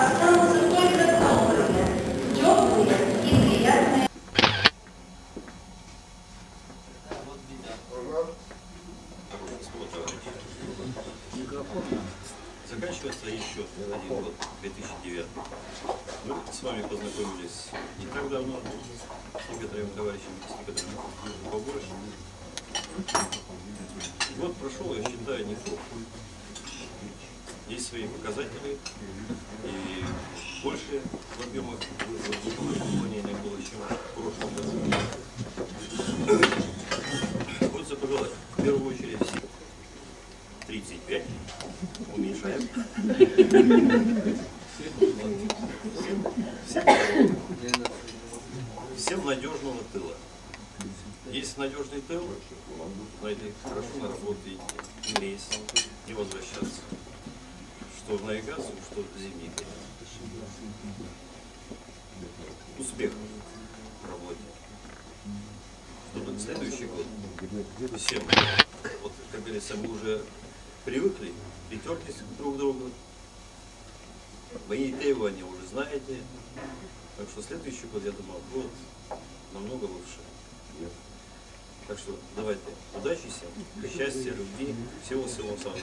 останутся только добрые, теплые и приятные. Заканчивается еще один год, 2009. Мы с вами познакомились не так давно с некоторыми товарищами, с некоторыми побольше. Год прошел, я считаю, неплохо. Есть свои показатели, и больше в объемах выполнения было, чем в прошлом году. Хочется пожелать, в первую очередь, 35 уменьшаем. Всем надежного тыла. Есть надежный тыл, знаете, хорошо наработать рейс, не возвращаться. Что в навигацию, что в зимней. Успех в работе. Чтобы следующий год всем, вот, как говорится, мы уже привыкли, притерлись друг к другу. Мои требования уже знаете. Так что следующий год, я думаю, будет намного лучше. Так что давайте удачи всем, счастья, любви, всего-всего самого.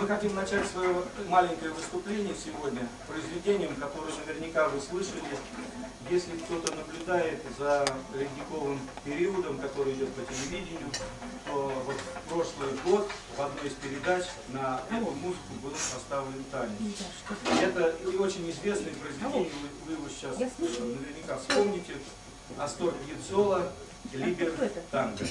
Мы хотим начать свое маленькое выступление сегодня произведением, которое наверняка вы слышали. Если кто-то наблюдает за ледниковым периодом, который идет по телевидению, то вот в прошлый год в одной из передач на эту музыку был поставлен танец. Это очень известное произведение, вы его сейчас наверняка вспомните. Астор Пьяццола, Либер танго.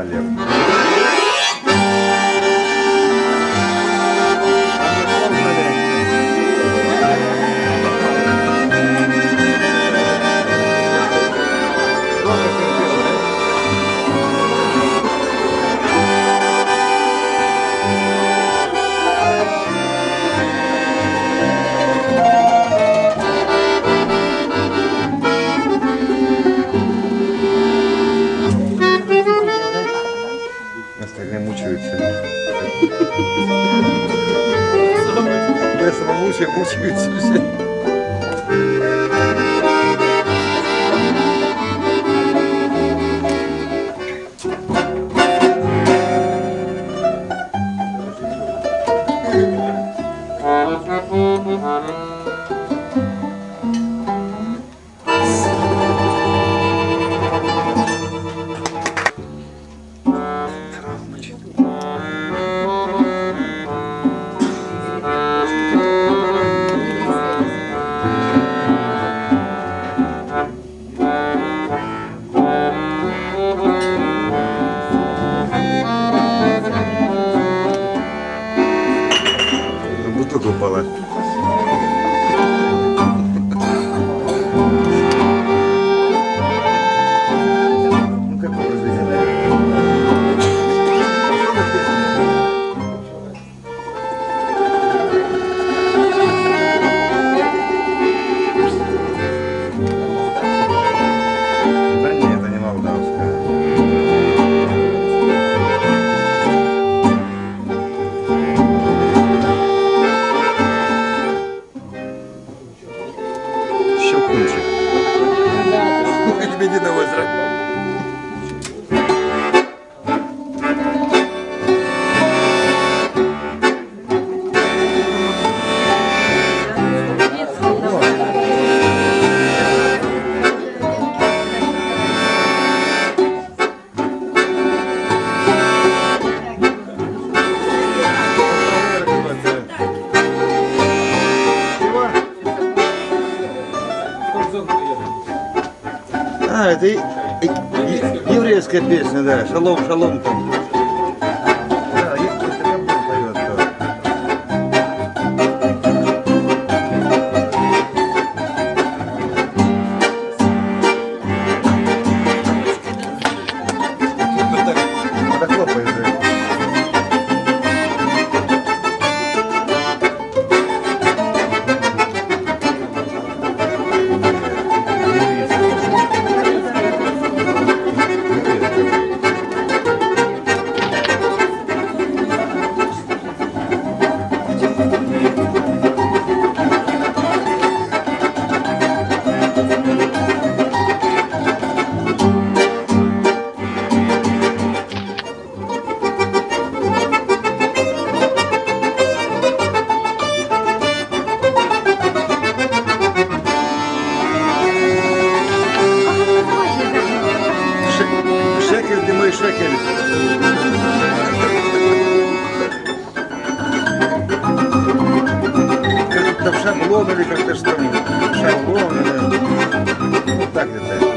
Олег. Остальные мучаются. Я самомучаю, мучаются все. Бутылка упала. Ну как произведено? Да нет, это не молдавская. Щелкунчик. Лебединое озеро. А, это еврейская песня, да. Шалом, шалом там. Да, это Габон поет тоже. Вот так хлопает же. Шекель, ты мой шекель. Как там шаблон или как-то что там? Шаблон или... Вот так где-то.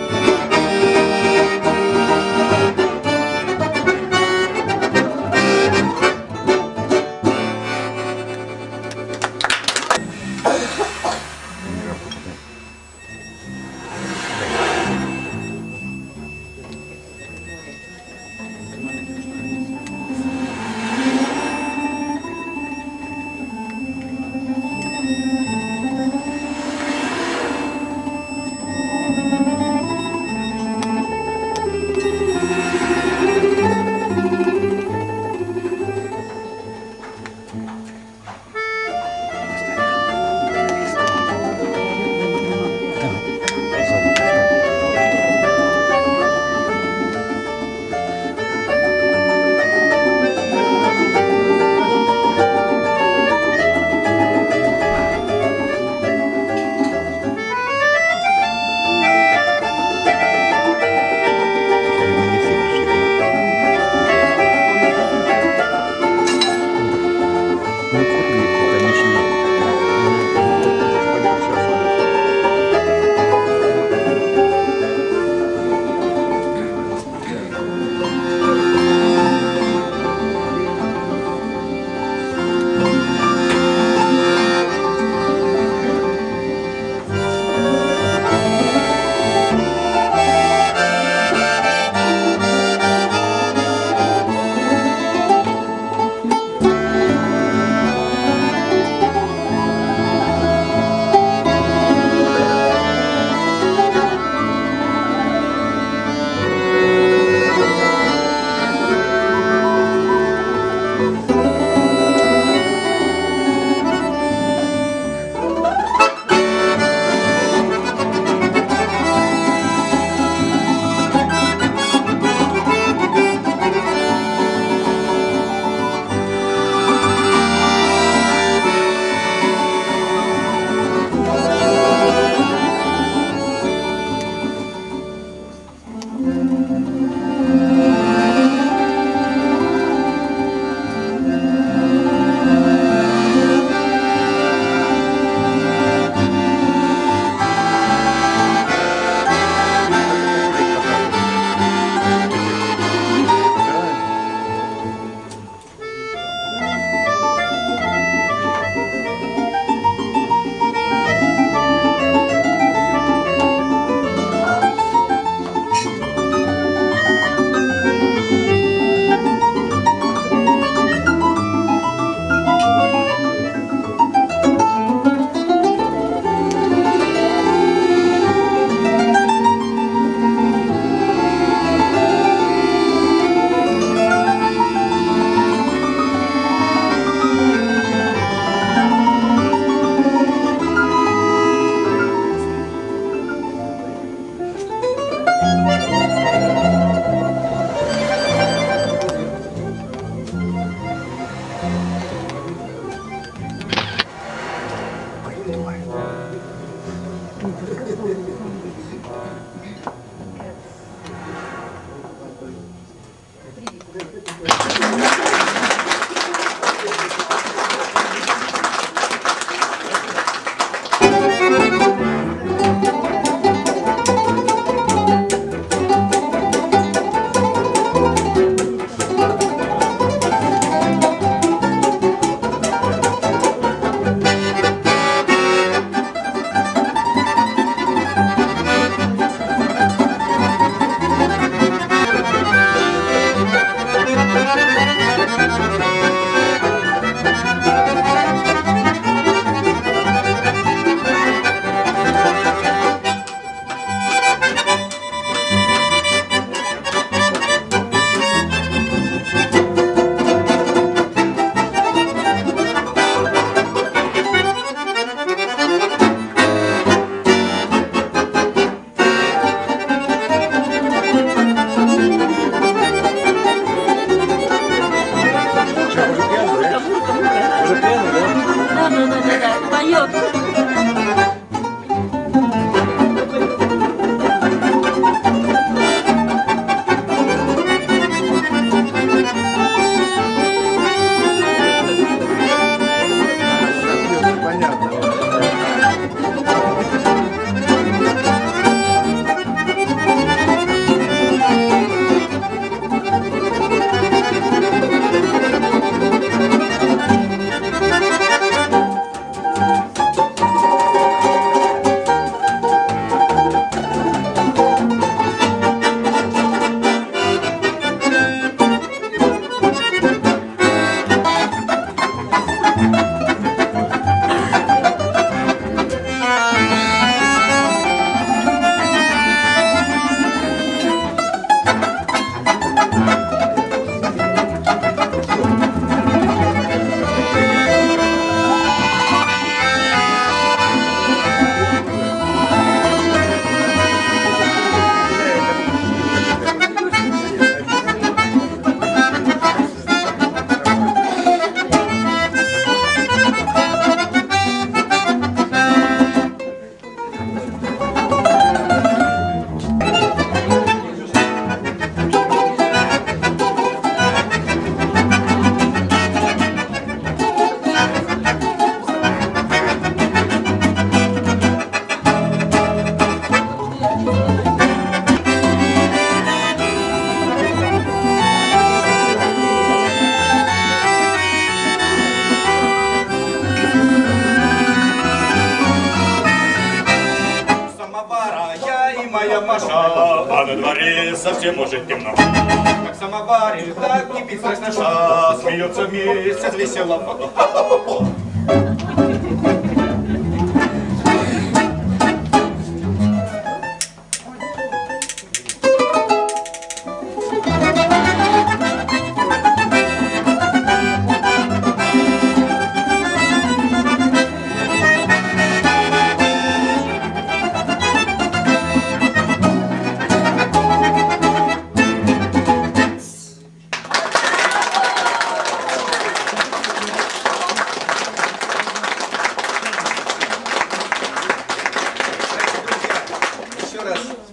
Маша, а на дворе совсем уже темно. Как в самоваре, так кипит страсть наша, смеется месяц весело.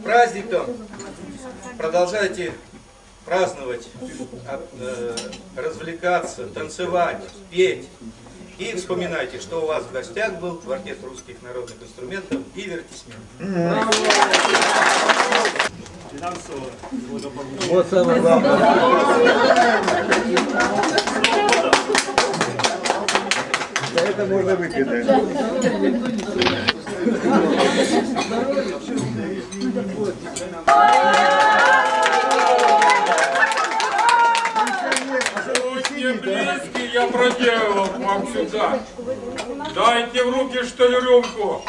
Праздником продолжайте праздновать, развлекаться, танцевать, петь. И вспоминайте, что у вас в гостях был квартет русских народных инструментов «Иверт и Смерть». Вот самое главное. Да это можно выпить, да. Будьте близкие, я проделал к вам сюда. Дайте в руки, что ли, рюмку.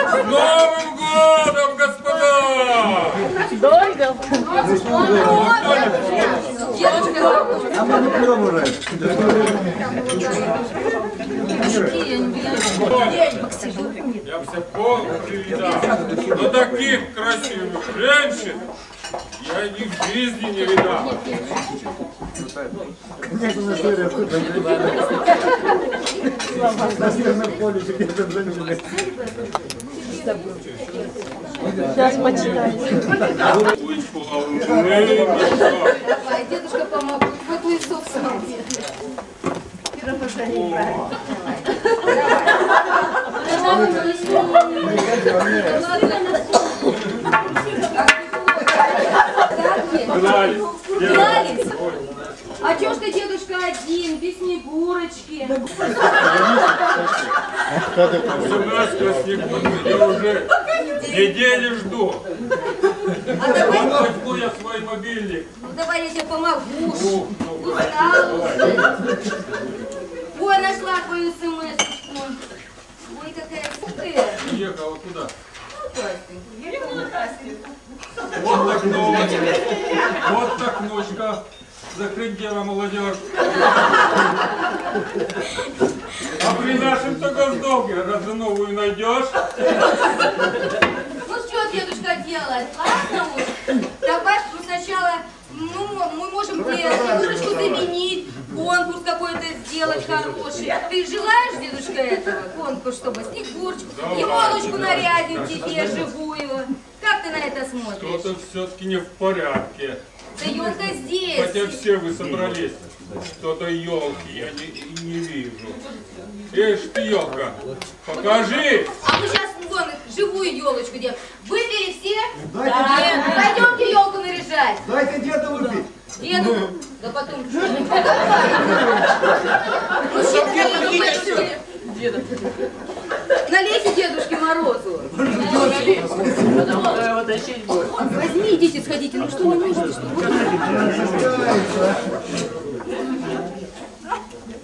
С Новым годом, господа! А мы не пьем уже. Я все полно видал. Но таких красивых женщин я ни в жизни не видал. Давай, дедушка помогу. Вот твой собственный дед. Гнались? А чё ж ты, дедушка, один, без Снегурочки? 17 секунд, я уже недели жду. А давай, Возьму я свой мобильник. ну давай я тебе помогу. Устала уже. Ой, нашла твою смс-очку. Ой, какая супер. Ехала куда? Здравствуй. Вот так новость. Вот так ночка. Закрыть дело, молодежь. А при нашем-то госдолге разве новую найдешь? Ну что, дедушка, делать? Ладно уж. Давай ну, сначала, мы можем тебе Снегурочку заменить, конкурс какой-то сделать хороший. Ты желаешь, дедушка, этого? Конкурс, чтобы Снегурочку, елочку нарядим тебе живую. Как ты на это смотришь? Что-то все-таки не в порядке. Да елка здесь. Хотя все вы собрались. Что-то елки я не вижу. Ишь ты, елка, покажи! А мы сейчас вон живую елочку делаем. Выпили все? Да. Пойдемте елку наряжать. Дайте деду выпить. Деду? Да потом. Мужчина, налейте Дедушке Морозу. Возьми, идите, сходите. Ну что не можете, что вы?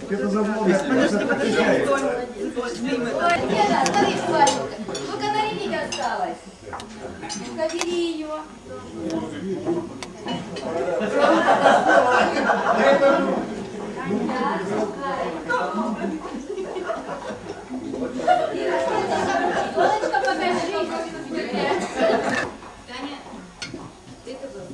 Это забыл. Ой, Деда, смотри, Ванюка. Только нарядить осталось. Ну-ка, бери ее. Елочка, покажи. Таня, ты-то был.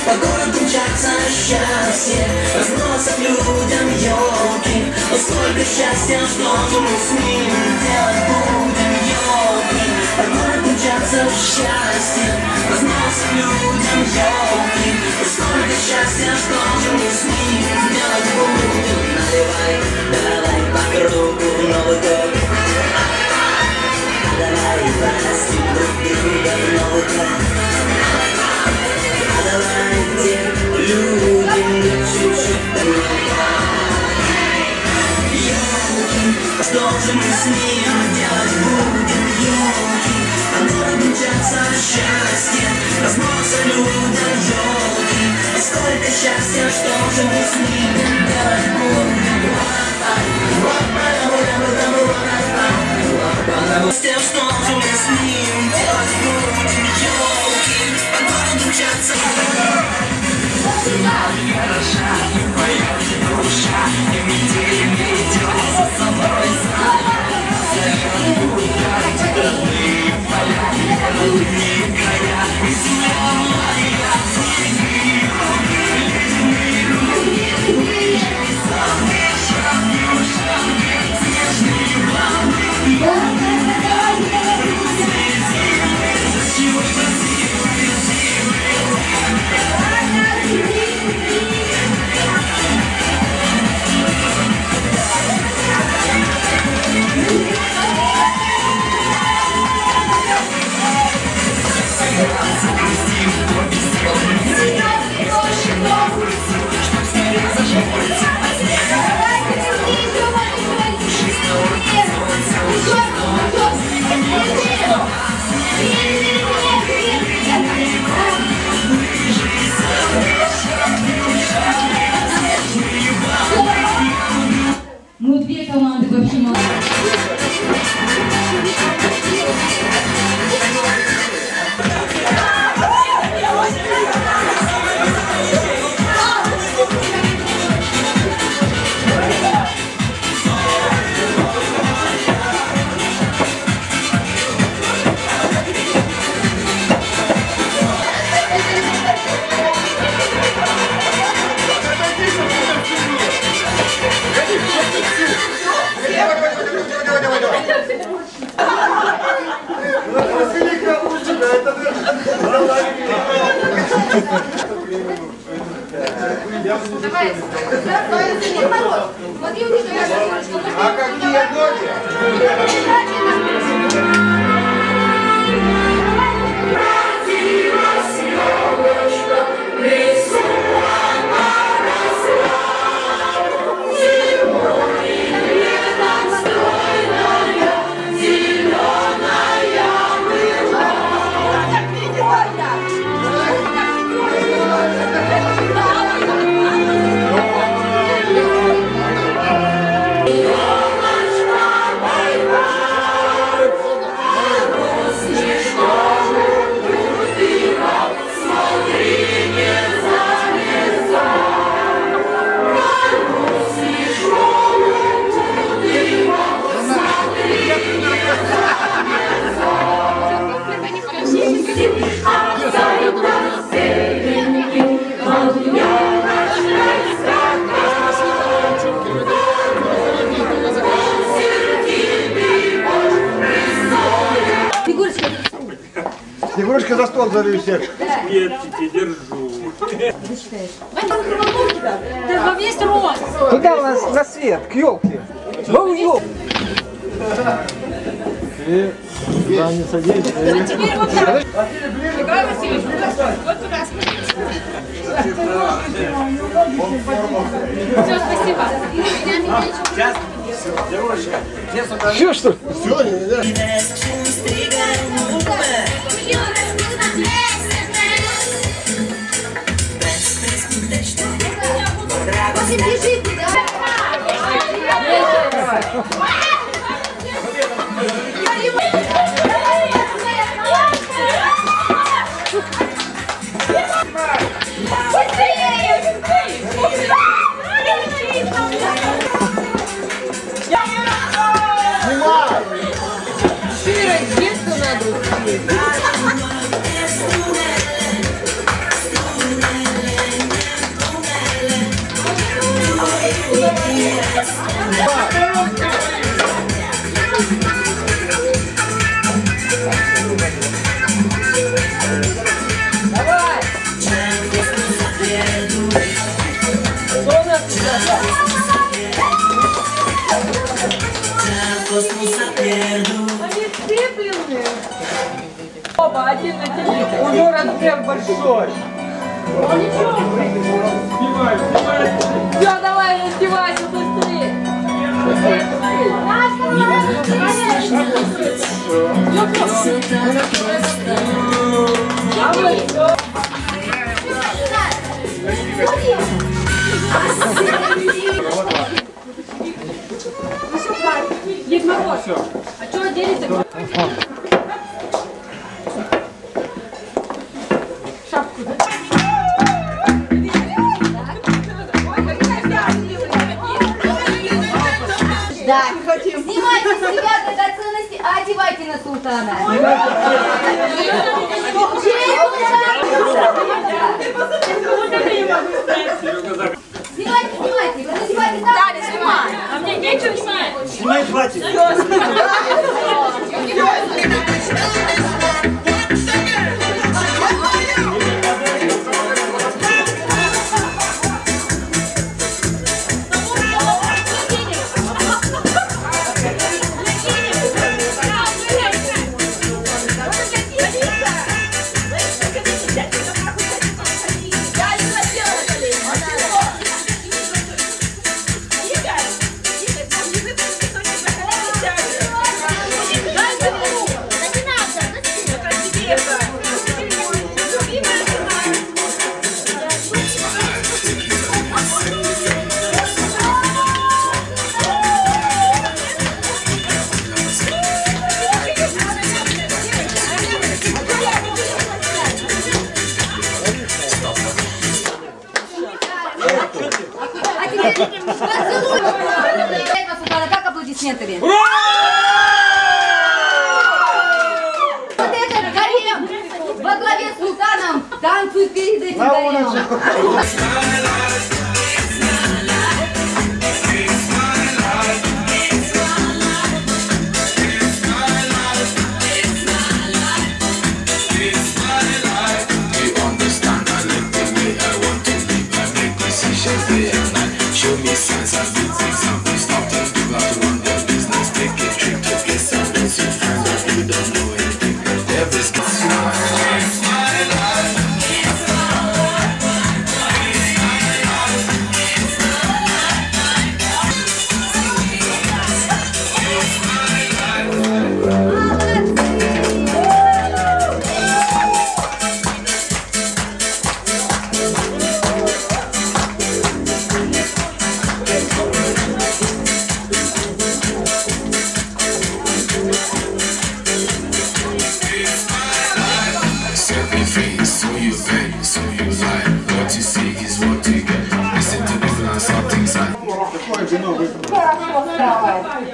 По городу мчатся счастье, разносят людям елки. Но сколько счастья, что же мы с ним делать будем, елки? По городу мчатся счастье, разносят людям елки. Но сколько счастья, что же мы с ним делать будем? Наливай, давай по кругу Новый год. Давай простим друг друга Новый год. Давайте, люди, чуть-чуть Что же мы с ним делать будем, елки? Оно обручаться счастье, разносят людям елки. Сколько счастья, что же мы с ним делать будем? С тем, что же мы с ним делать будем, елки? Оно обручаться. Хороша, и моя душа, и метель не идет за собой зовет гулять, родные поля, родные края, и земля моя, твои руки, самые шагные, снежные волны. Мы две команды вообще молодцы. Давай, смотри, у них А какие ноги? Снегурочка за стол зови всех. Ветки держу. Да во весь рост. Куда у нас на свет? К елке. Ну, елку. И туда не садись. А теперь вот так. Николай Васильевич, вот туда смотрите. Все, спасибо. Сейчас. Девушка. Все, что ли? Все, не видишь? Бежит, да? Оба, один на тебе. У него размер большой. Снимай, снимай. Все, давай, раздевайся быстрее. Дед Мороз, а что одели-то? Шапку, да? Да, снимайте с себя драгоценности, а одевайте на султана. Снимайте, вы надевайте так. Далее, снимай. А мне нечего снимать. Снимай, хватит. Как аплодисментами? Вот этот гарем во главе с султаном танцует перед этим гаремом.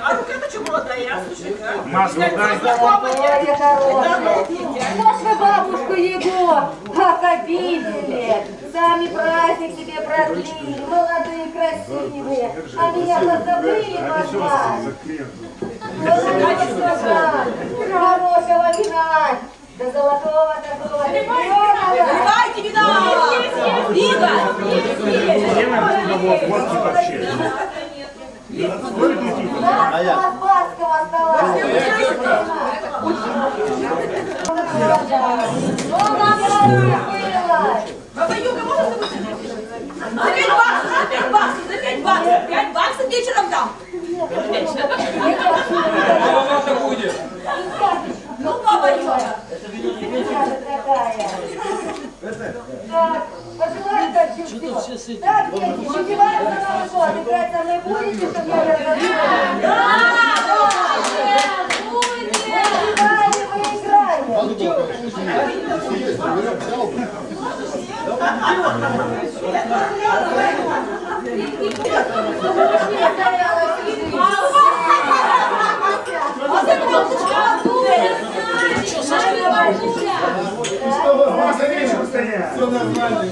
А рука-то что молодая, слушай, а? Масло дай. Наша бабушку его как обидели. Сами праздник себе продлили, молодые, красивые. А меня позабыли, пошла. Хорошего вина. До золотого такого. Наливайте вина! Баскова стола. Баба Юга, можно забыть? За 5 баксов, за 5 баксов. 5 баксов вечером дам. Это будет. Ну, баба Юга. Так, пожелайте так, все. Так, дети, выпиваем за Новый год. Играть со мной будете, чтобы я разобрала? Да! Будете! Выиграем, Все нормально.